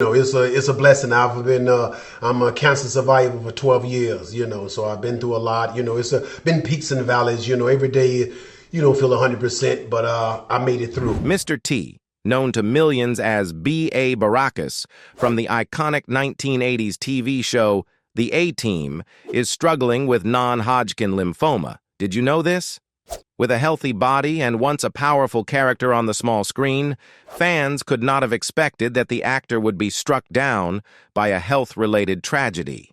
It's a blessing. I'm a cancer survivor for 12 years. So I've been through a lot. Been peaks and valleys. Every day you don't feel 100%, but I made it through. Mr. T, known to millions as B.A. Baracus from the iconic 1980s TV show The A-Team, is struggling with non-Hodgkin lymphoma. Did you know this? With a healthy body and once a powerful character on the small screen, fans could not have expected that the actor would be struck down by a health-related tragedy.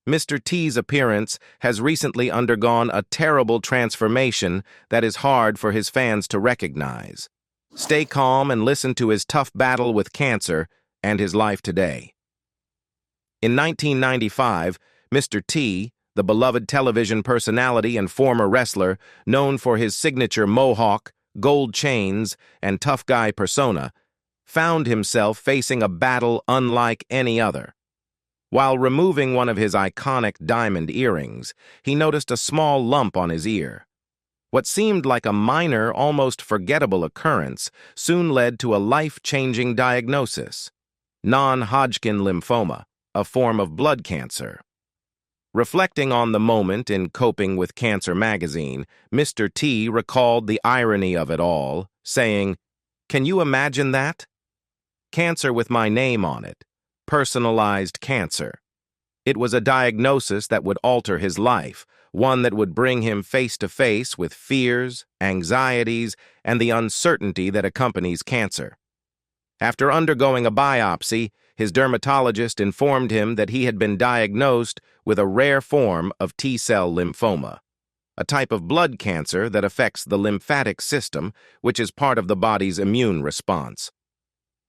Mr. T's appearance has recently undergone a terrible transformation that is hard for his fans to recognize. Stay calm and listen to his tough battle with cancer and his life today. In 1995, Mr. T, the beloved television personality and former wrestler, known for his signature mohawk, gold chains, and tough guy persona, found himself facing a battle unlike any other. While removing one of his iconic diamond earrings, he noticed a small lump on his ear. What seemed like a minor, almost forgettable occurrence soon led to a life-changing diagnosis: non-Hodgkin lymphoma, a form of blood cancer. Reflecting on the moment in Coping with Cancer magazine, Mr. T recalled the irony of it all, saying, "Can you imagine that? Cancer with my name on it. Personalized cancer. It was a diagnosis that would alter his life, one that would bring him face to face with fears, anxieties, and the uncertainty that accompanies cancer." After undergoing a biopsy, his dermatologist informed him that he had been diagnosed with a rare form of T-cell lymphoma, a type of blood cancer that affects the lymphatic system, which is part of the body's immune response.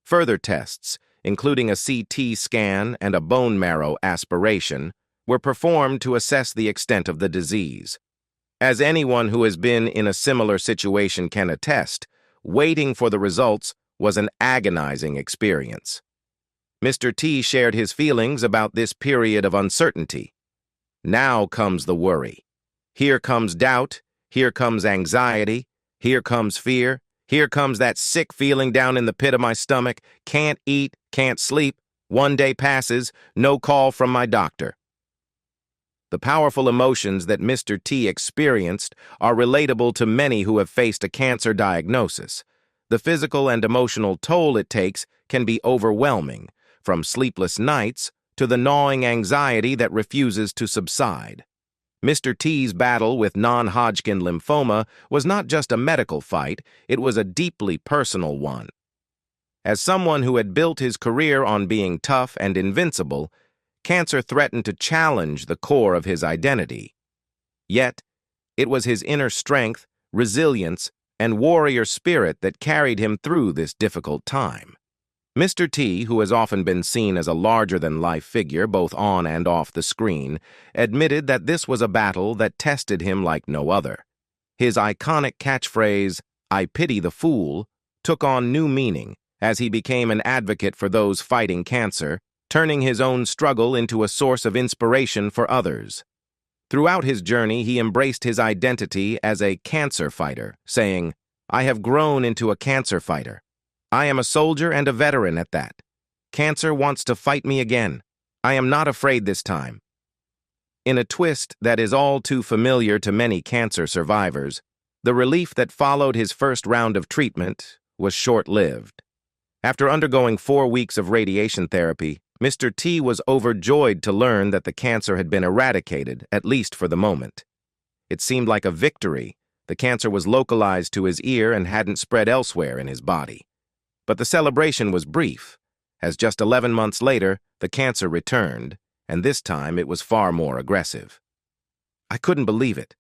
Further tests, including a CT scan and a bone marrow aspiration, were performed to assess the extent of the disease. As anyone who has been in a similar situation can attest, waiting for the results was an agonizing experience. Mr. T shared his feelings about this period of uncertainty. Now comes the worry. Here comes doubt. Here comes anxiety. Here comes fear. Here comes that sick feeling down in the pit of my stomach. Can't eat, can't sleep. One day passes, no call from my doctor. The powerful emotions that Mr. T experienced are relatable to many who have faced a cancer diagnosis. The physical and emotional toll it takes can be overwhelming, from sleepless nights to the gnawing anxiety that refuses to subside. Mr. T's battle with non-Hodgkin lymphoma was not just a medical fight, it was a deeply personal one. As someone who had built his career on being tough and invincible, cancer threatened to challenge the core of his identity. Yet, it was his inner strength, resilience, and warrior spirit that carried him through this difficult time. Mr. T, who has often been seen as a larger-than-life figure both on and off the screen, admitted that this was a battle that tested him like no other. His iconic catchphrase, "I pity the fool," took on new meaning as he became an advocate for those fighting cancer, turning his own struggle into a source of inspiration for others. Throughout his journey, he embraced his identity as a cancer fighter, saying, "I have grown into a cancer fighter. I am a soldier and a veteran at that. Cancer wants to fight me again. I am not afraid this time." In a twist that is all too familiar to many cancer survivors, the relief that followed his first round of treatment was short-lived. After undergoing 4 weeks of radiation therapy, Mr. T was overjoyed to learn that the cancer had been eradicated, at least for the moment. It seemed like a victory. The cancer was localized to his ear and hadn't spread elsewhere in his body. But the celebration was brief, as just 11 months later, the cancer returned, and this time it was far more aggressive. "I couldn't believe it.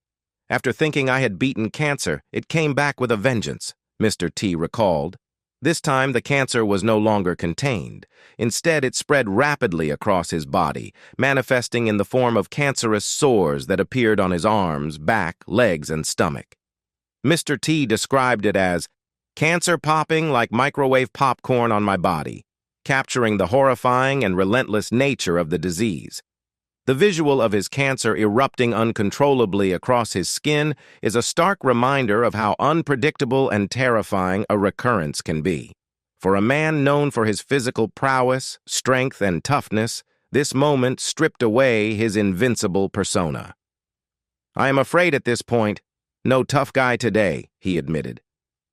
After thinking I had beaten cancer, it came back with a vengeance," Mr. T recalled. This time, the cancer was no longer contained. Instead, it spread rapidly across his body, manifesting in the form of cancerous sores that appeared on his arms, back, legs, and stomach. Mr. T described it as cancer popping like microwave popcorn on my body, capturing the horrifying and relentless nature of the disease. The visual of his cancer erupting uncontrollably across his skin is a stark reminder of how unpredictable and terrifying a recurrence can be. For a man known for his physical prowess, strength, and toughness, this moment stripped away his invincible persona. "I am afraid at this point, no tough guy today," he admitted.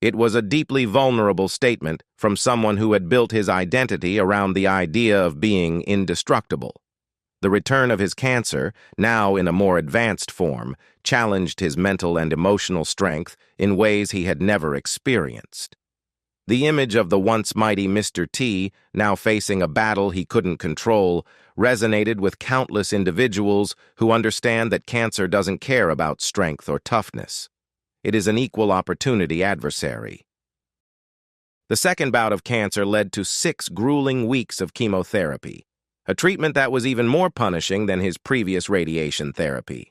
It was a deeply vulnerable statement from someone who had built his identity around the idea of being indestructible. The return of his cancer, now in a more advanced form, challenged his mental and emotional strength in ways he had never experienced. The image of the once mighty Mr. T, now facing a battle he couldn't control, resonated with countless individuals who understand that cancer doesn't care about strength or toughness. It is an equal opportunity adversary. The second bout of cancer led to 6 grueling weeks of chemotherapy, a treatment that was even more punishing than his previous radiation therapy.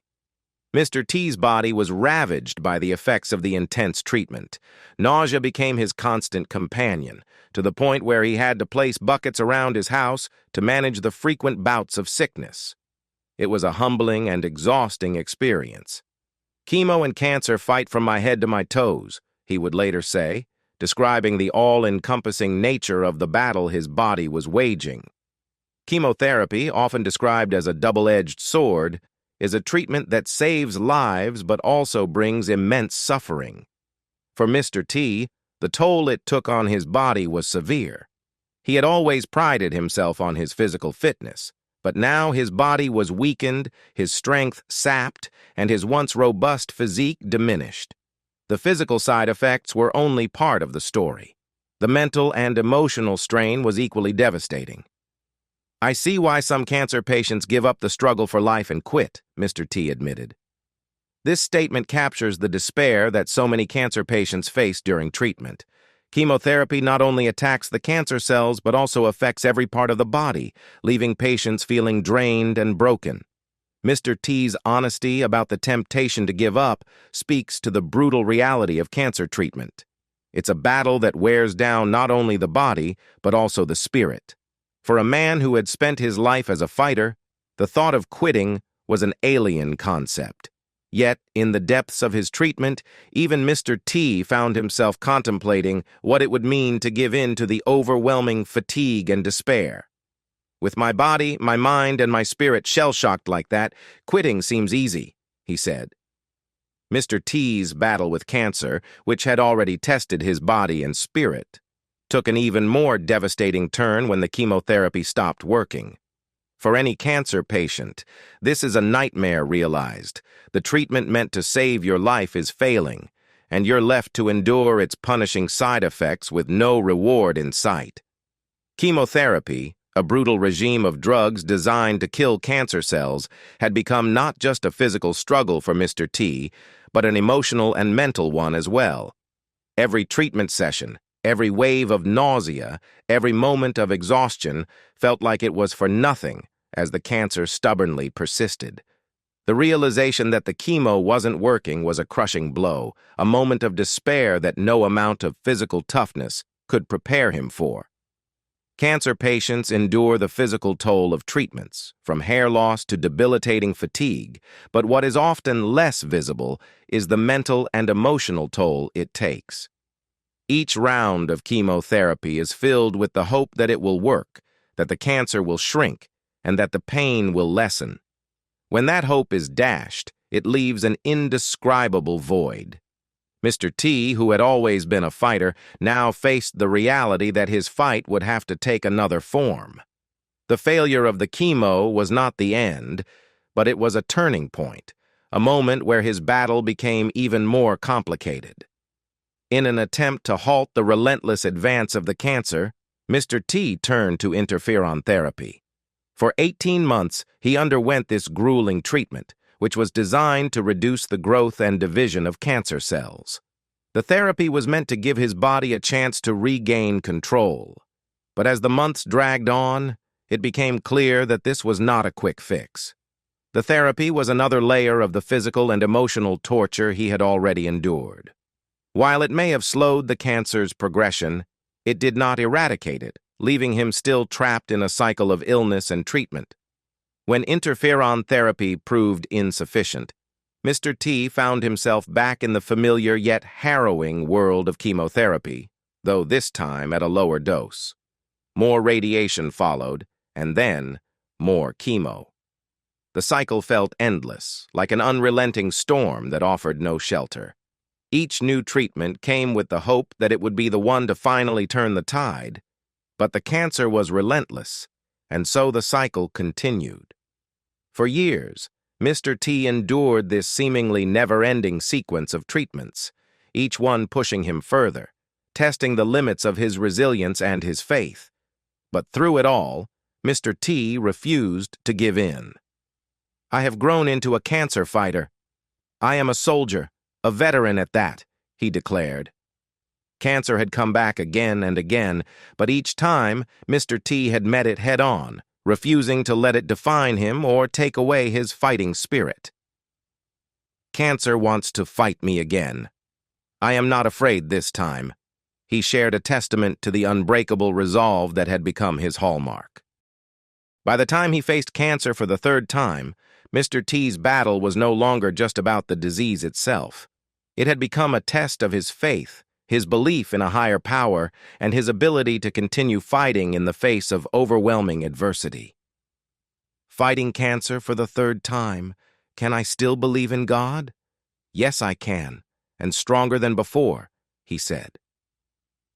Mr. T's body was ravaged by the effects of the intense treatment. Nausea became his constant companion, to the point where he had to place buckets around his house to manage the frequent bouts of sickness. It was a humbling and exhausting experience. "Chemo and cancer fight from my head to my toes," he would later say, describing the all-encompassing nature of the battle his body was waging. Chemotherapy, often described as a double-edged sword, is a treatment that saves lives but also brings immense suffering. For Mr. T, the toll it took on his body was severe. He had always prided himself on his physical fitness, but now his body was weakened, his strength sapped, and his once robust physique diminished. The physical side effects were only part of the story. The mental and emotional strain was equally devastating. "I see why some cancer patients give up the struggle for life and quit," Mr. T admitted. This statement captures the despair that so many cancer patients face during treatment. Chemotherapy not only attacks the cancer cells but also affects every part of the body, leaving patients feeling drained and broken. Mr. T's honesty about the temptation to give up speaks to the brutal reality of cancer treatment. It's a battle that wears down not only the body but also the spirit. For a man who had spent his life as a fighter, the thought of quitting was an alien concept. Yet, in the depths of his treatment, even Mr. T found himself contemplating what it would mean to give in to the overwhelming fatigue and despair. "With my body, my mind, and my spirit shell-shocked like that, quitting seems easy," he said. Mr. T's battle with cancer, which had already tested his body and spirit, took an even more devastating turn when the chemotherapy stopped working. For any cancer patient, this is a nightmare realized. The treatment meant to save your life is failing, and you're left to endure its punishing side effects with no reward in sight. Chemotherapy, a brutal regime of drugs designed to kill cancer cells, had become not just a physical struggle for Mr. T, but an emotional and mental one as well. Every treatment session, every wave of nausea, every moment of exhaustion felt like it was for nothing as the cancer stubbornly persisted. The realization that the chemo wasn't working was a crushing blow, a moment of despair that no amount of physical toughness could prepare him for. Cancer patients endure the physical toll of treatments, from hair loss to debilitating fatigue, but what is often less visible is the mental and emotional toll it takes. Each round of chemotherapy is filled with the hope that it will work, that the cancer will shrink, and that the pain will lessen. When that hope is dashed, it leaves an indescribable void. Mr. T, who had always been a fighter, now faced the reality that his fight would have to take another form. The failure of the chemo was not the end, but it was a turning point, a moment where his battle became even more complicated. In an attempt to halt the relentless advance of the cancer, Mr. T turned to interferon therapy. For 18 months, he underwent this grueling treatment, which was designed to reduce the growth and division of cancer cells. The therapy was meant to give his body a chance to regain control. But as the months dragged on, it became clear that this was not a quick fix. The therapy was another layer of the physical and emotional torture he had already endured. While it may have slowed the cancer's progression, it did not eradicate it, leaving him still trapped in a cycle of illness and treatment. When interferon therapy proved insufficient, Mr. T found himself back in the familiar yet harrowing world of chemotherapy. though this time at a lower dose. More radiation followed, and then more chemo. The cycle felt endless, like an unrelenting storm that offered no shelter. Each new treatment came with the hope that it would be the one to finally turn the tide, but the cancer was relentless, and so the cycle continued. For years, Mr. T endured this seemingly never-ending sequence of treatments, each one pushing him further, testing the limits of his resilience and his faith. But through it all, Mr. T refused to give in. "I have grown into a cancer fighter. I am a soldier, a veteran at that," he declared. Cancer had come back again and again, but each time Mr. T had met it head-on, refusing to let it define him or take away his fighting spirit. "Cancer wants to fight me again. I am not afraid this time." He shared a testament to the unbreakable resolve that had become his hallmark. By the time he faced cancer for the third time, Mr. T's battle was no longer just about the disease itself. It had become a test of his faith, his belief in a higher power, and his ability to continue fighting in the face of overwhelming adversity. "Fighting cancer for the third time, can I still believe in God? Yes, I can, and stronger than before," he said.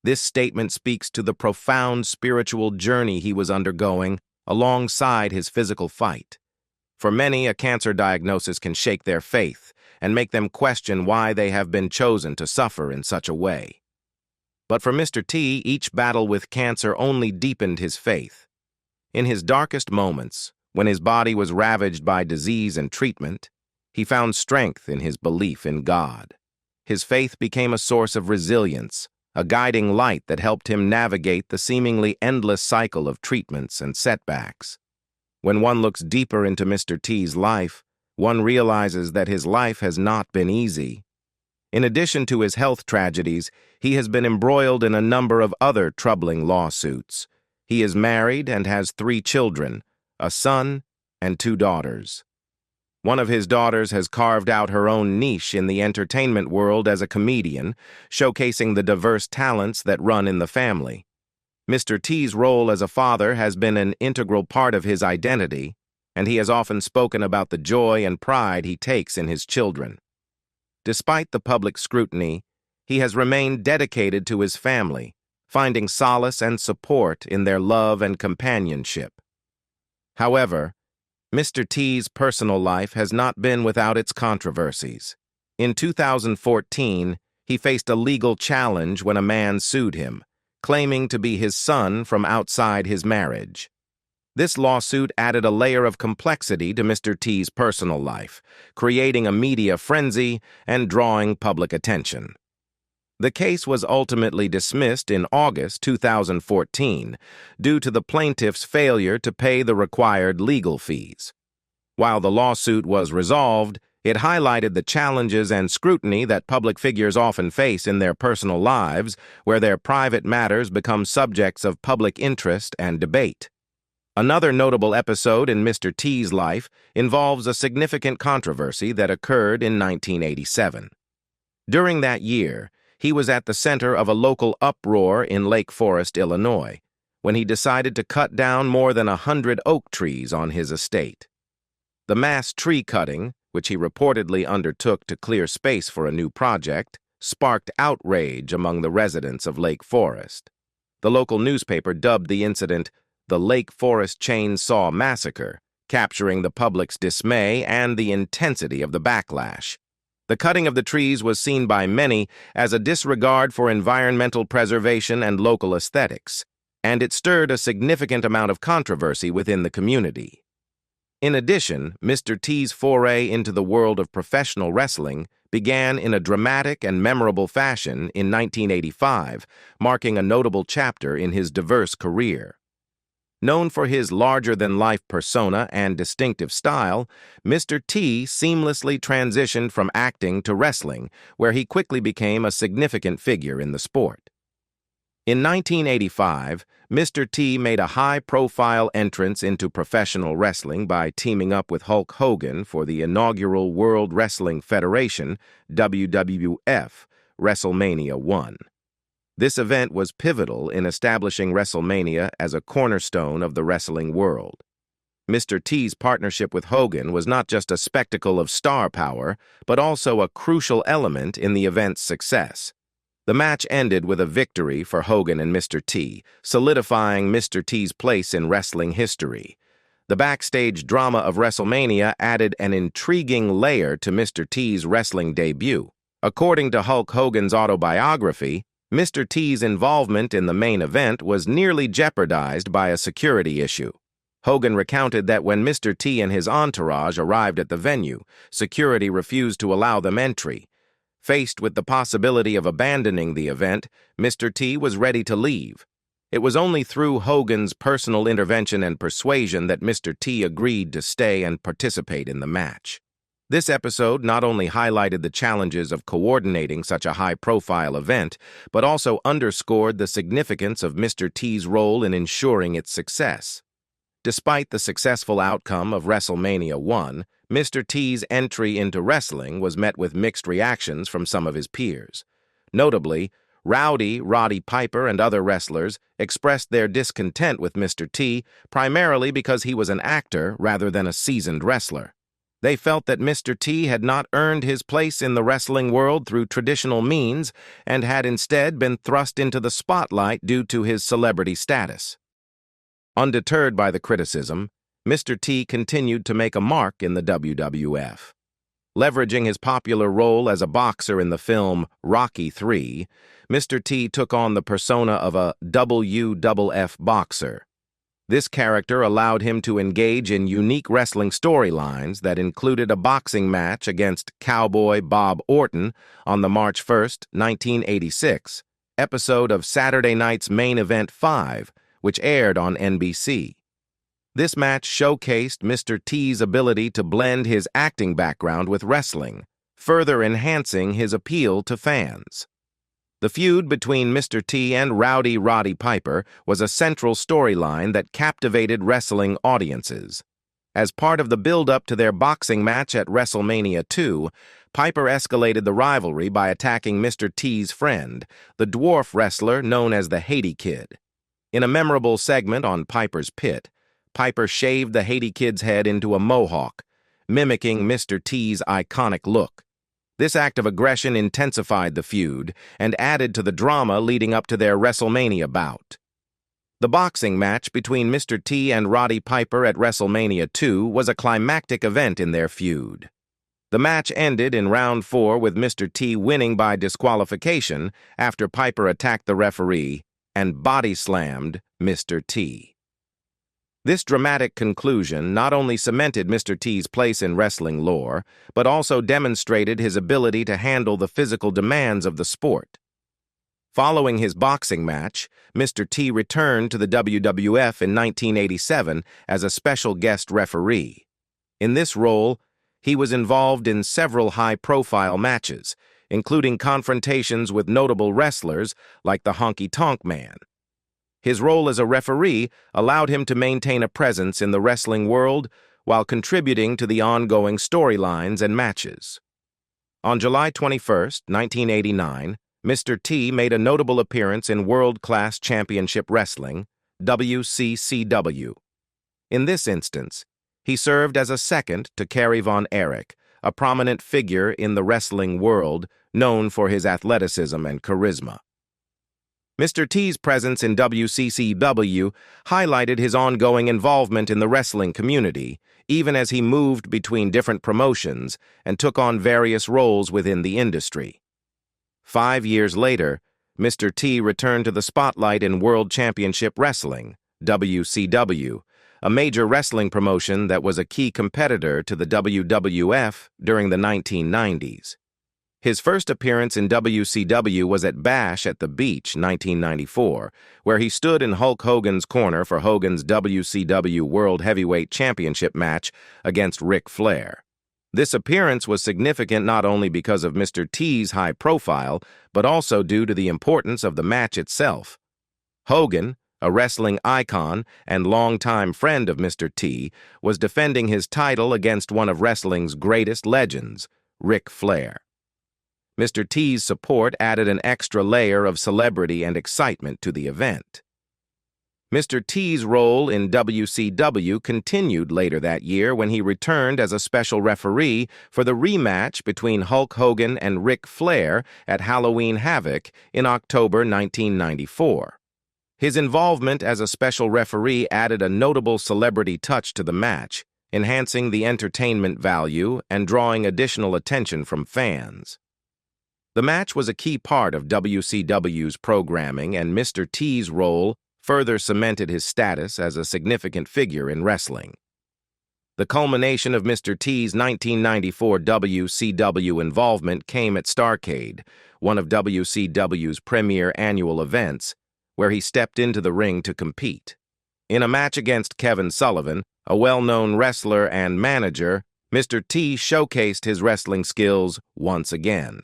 This statement speaks to the profound spiritual journey he was undergoing alongside his physical fight. For many, a cancer diagnosis can shake their faith and make them question why they have been chosen to suffer in such a way. But for Mr. T, each battle with cancer only deepened his faith. In his darkest moments, when his body was ravaged by disease and treatment, he found strength in his belief in God. His faith became a source of resilience, a guiding light that helped him navigate the seemingly endless cycle of treatments and setbacks. When one looks deeper into Mr. T's life, one realizes that his life has not been easy. In addition to his health tragedies, he has been embroiled in a number of other troubling lawsuits. He is married and has 3 children, a son and 2 daughters. One of his daughters has carved out her own niche in the entertainment world as a comedian, showcasing the diverse talents that run in the family. Mr. T's role as a father has been an integral part of his identity, and he has often spoken about the joy and pride he takes in his children. Despite the public scrutiny, he has remained dedicated to his family, finding solace and support in their love and companionship. However, Mr. T's personal life has not been without its controversies. In 2014, he faced a legal challenge when a man sued him, claiming to be his son from outside his marriage. This lawsuit added a layer of complexity to Mr. T's personal life, creating a media frenzy and drawing public attention. The case was ultimately dismissed in August 2014 due to the plaintiff's failure to pay the required legal fees. While the lawsuit was resolved, it highlighted the challenges and scrutiny that public figures often face in their personal lives, where their private matters become subjects of public interest and debate. Another notable episode in Mr. T's life involves a significant controversy that occurred in 1987. During that year, he was at the center of a local uproar in Lake Forest, Illinois, when he decided to cut down more than 100 oak trees on his estate. The mass tree cutting, which he reportedly undertook to clear space for a new project, sparked outrage among the residents of Lake Forest. The local newspaper dubbed the incident the Lake Forest Chainsaw Massacre, capturing the public's dismay and the intensity of the backlash. The cutting of the trees was seen by many as a disregard for environmental preservation and local aesthetics, and it stirred a significant amount of controversy within the community. In addition, Mr. T's foray into the world of professional wrestling began in a dramatic and memorable fashion in 1985, marking a notable chapter in his diverse career. Known for his larger-than-life persona and distinctive style, Mr. T seamlessly transitioned from acting to wrestling, where he quickly became a significant figure in the sport. In 1985, Mr. T made a high-profile entrance into professional wrestling by teaming up with Hulk Hogan for the inaugural World Wrestling Federation, WWF, WrestleMania 1. This event was pivotal in establishing WrestleMania as a cornerstone of the wrestling world. Mr. T's partnership with Hogan was not just a spectacle of star power, but also a crucial element in the event's success. The match ended with a victory for Hogan and Mr. T, solidifying Mr. T's place in wrestling history. The backstage drama of WrestleMania added an intriguing layer to Mr. T's wrestling debut. According to Hulk Hogan's autobiography, Mr. T's involvement in the main event was nearly jeopardized by a security issue. Hogan recounted that when Mr. T and his entourage arrived at the venue, security refused to allow them entry. Faced with the possibility of abandoning the event, Mr. T was ready to leave. It was only through Hogan's personal intervention and persuasion that Mr. T agreed to stay and participate in the match. This episode not only highlighted the challenges of coordinating such a high-profile event, but also underscored the significance of Mr. T's role in ensuring its success. Despite the successful outcome of WrestleMania 1, Mr. T's entry into wrestling was met with mixed reactions from some of his peers. Notably, Roddy Piper and other wrestlers expressed their discontent with Mr. T primarily because he was an actor rather than a seasoned wrestler. They felt that Mr. T had not earned his place in the wrestling world through traditional means and had instead been thrust into the spotlight due to his celebrity status. Undeterred by the criticism, Mr. T continued to make a mark in the WWF. Leveraging his popular role as a boxer in the film Rocky III, Mr. T took on the persona of a WWF boxer. This character allowed him to engage in unique wrestling storylines that included a boxing match against Cowboy Bob Orton on the March 1, 1986, episode of Saturday Night's Main Event 5, which aired on NBC. This match showcased Mr. T's ability to blend his acting background with wrestling, further enhancing his appeal to fans. The feud between Mr. T and Roddy Piper was a central storyline that captivated wrestling audiences. As part of the build-up to their boxing match at WrestleMania 2, Piper escalated the rivalry by attacking Mr. T's friend, the dwarf wrestler known as the Haiti Kid. In a memorable segment on Piper's Pit, Piper shaved the Haiti Kid's head into a mohawk, mimicking Mr. T's iconic look. This act of aggression intensified the feud and added to the drama leading up to their WrestleMania bout. The boxing match between Mr. T and Roddy Piper at WrestleMania 2 was a climactic event in their feud. The match ended in round 4 with Mr. T winning by disqualification after Piper attacked the referee and body-slammed Mr. T. This dramatic conclusion not only cemented Mr. T's place in wrestling lore, but also demonstrated his ability to handle the physical demands of the sport. Following his boxing match, Mr. T returned to the WWF in 1987 as a special guest referee. In this role, he was involved in several high-profile matches, including confrontations with notable wrestlers like the Honky Tonk Man. His role as a referee allowed him to maintain a presence in the wrestling world while contributing to the ongoing storylines and matches. On July 21, 1989, Mr. T made a notable appearance in World Class Championship Wrestling, WCCW. In this instance, he served as a second to Kerry Von Erich, a prominent figure in the wrestling world known for his athleticism and charisma. Mr. T's presence in WCCW highlighted his ongoing involvement in the wrestling community, even as he moved between different promotions and took on various roles within the industry. 5 years later, Mr. T returned to the spotlight in World Championship Wrestling, WCW, a major wrestling promotion that was a key competitor to the WWF during the 1990s. His first appearance in WCW was at Bash at the Beach, 1994, where he stood in Hulk Hogan's corner for Hogan's WCW World Heavyweight Championship match against Ric Flair. This appearance was significant not only because of Mr. T's high profile, but also due to the importance of the match itself. Hogan, a wrestling icon and longtime friend of Mr. T, was defending his title against one of wrestling's greatest legends, Ric Flair. Mr. T's support added an extra layer of celebrity and excitement to the event. Mr. T's role in WCW continued later that year when he returned as a special referee for the rematch between Hulk Hogan and Ric Flair at Halloween Havoc in October 1994. His involvement as a special referee added a notable celebrity touch to the match, enhancing the entertainment value and drawing additional attention from fans. The match was a key part of WCW's programming, and Mr. T's role further cemented his status as a significant figure in wrestling. The culmination of Mr. T's 1994 WCW involvement came at Starrcade, one of WCW's premier annual events, where he stepped into the ring to compete. In a match against Kevin Sullivan, a well-known wrestler and manager, Mr. T showcased his wrestling skills once again.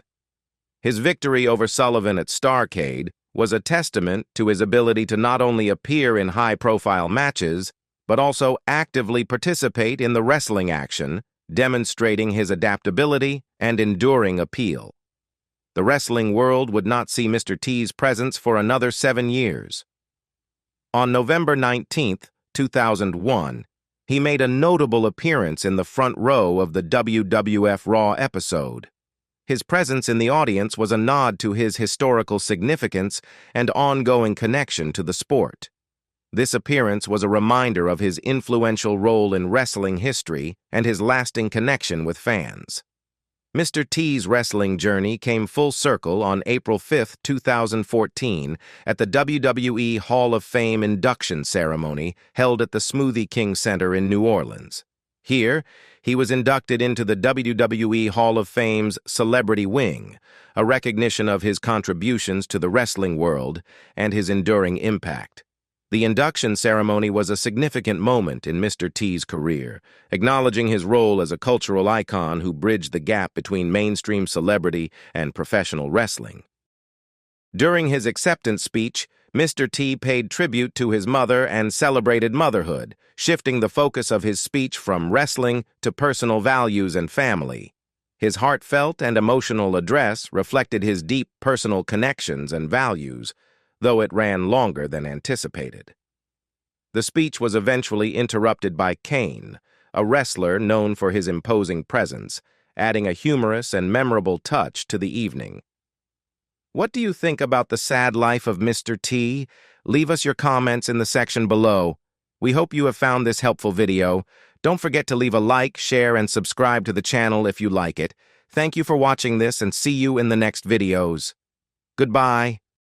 His victory over Sullivan at Starrcade was a testament to his ability to not only appear in high-profile matches, but also actively participate in the wrestling action, demonstrating his adaptability and enduring appeal. The wrestling world would not see Mr. T's presence for another 7 years. On November 19, 2001, he made a notable appearance in the front row of the WWF Raw episode. His presence in the audience was a nod to his historical significance and ongoing connection to the sport. This appearance was a reminder of his influential role in wrestling history and his lasting connection with fans. Mr. T's wrestling journey came full circle on April 5, 2014, at the WWE Hall of Fame induction ceremony held at the Smoothie King Center in New Orleans. Here, he was inducted into the WWE Hall of Fame's Celebrity Wing, a recognition of his contributions to the wrestling world and his enduring impact. The induction ceremony was a significant moment in Mr. T's career, acknowledging his role as a cultural icon who bridged the gap between mainstream celebrity and professional wrestling. During his acceptance speech, Mr. T paid tribute to his mother and celebrated motherhood, shifting the focus of his speech from wrestling to personal values and family. His heartfelt and emotional address reflected his deep personal connections and values, though it ran longer than anticipated. The speech was eventually interrupted by Kane, a wrestler known for his imposing presence, adding a humorous and memorable touch to the evening. What do you think about the sad life of Mr. T? Leave us your comments in the section below. We hope you have found this helpful video. Don't forget to leave a like, share, and subscribe to the channel if you like it. Thank you for watching this, and see you in the next videos. Goodbye.